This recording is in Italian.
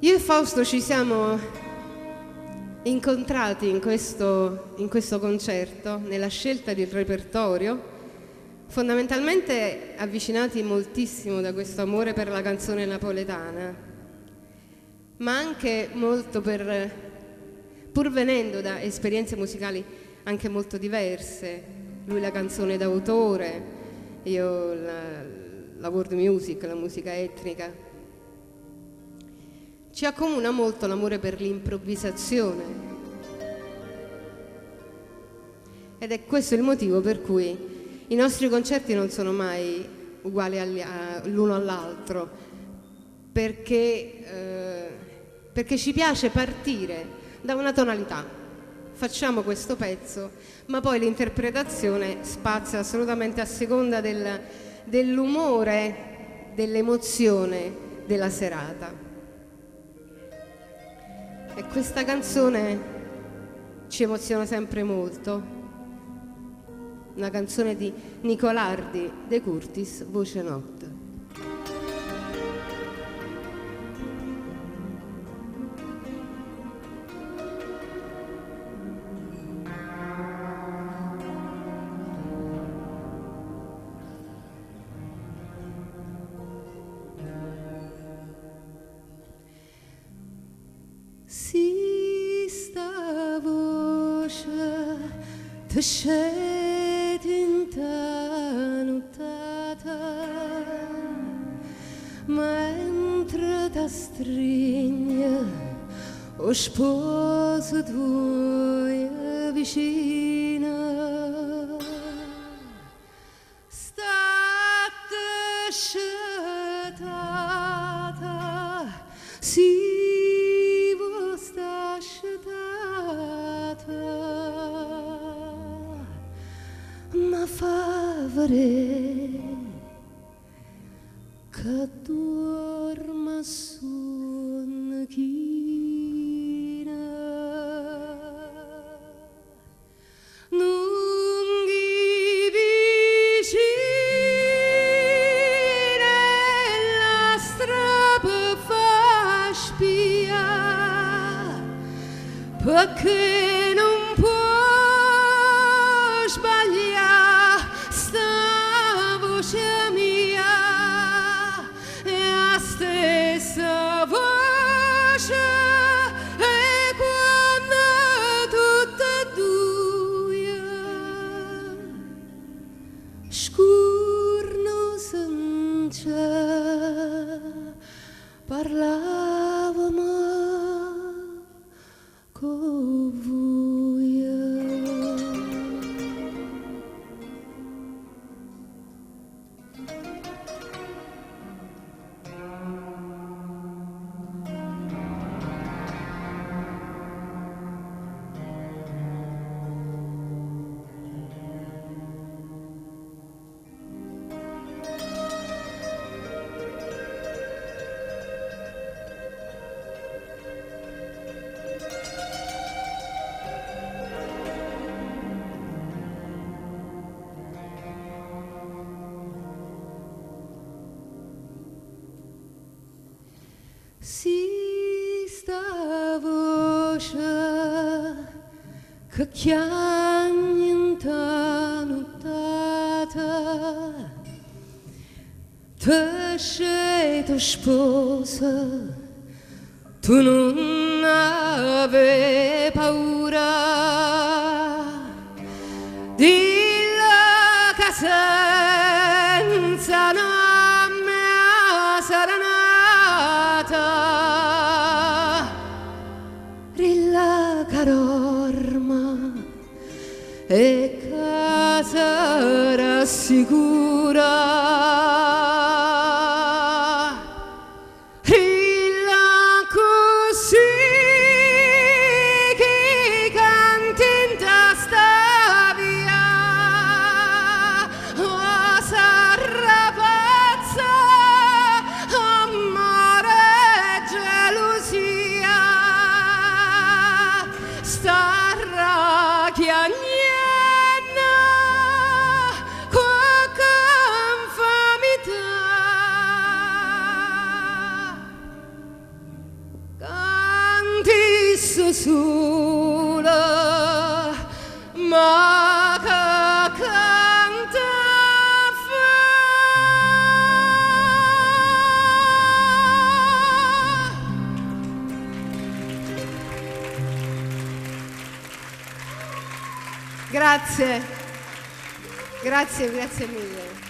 Io e Fausto ci siamo incontrati in questo concerto, nella scelta del repertorio, fondamentalmente avvicinati moltissimo da questo amore per la canzone napoletana, ma anche molto pur venendo da esperienze musicali anche molto diverse, lui la canzone d'autore, io la world music, la musica etnica. Ci accomuna molto l'amore per l'improvvisazione ed è questo il motivo per cui i nostri concerti non sono mai uguali l'uno all'altro, perché ci piace partire da una tonalità, facciamo questo pezzo, ma poi l'interpretazione spazia assolutamente a seconda dell'umore, dell'emozione della serata. E questa canzone ci emoziona sempre molto, una canzone di Nicolardi De Curtis, Voce Notte. Si sta voce ti scende intanutata, mentre ti stringe o sposo tua vicina, state scetata, si ma fa vedere che dorma su china, lunghi vicine la strada fa spia, perché non può sbagliare sta voce mia, è la stessa voce e quando tutte e due scurno senza parlavamo con voi. Si sta voce che chiagna intanutata, te sei tua sposa, tu non avevi paura, dillo che senza nome saranno rilla carorma e casa rassicura, rilla così che canti in testa via, oh, sarà pazza, amore e gelosia, starà chiagnendo qualche sola, ma che canta Grazie, grazie mille.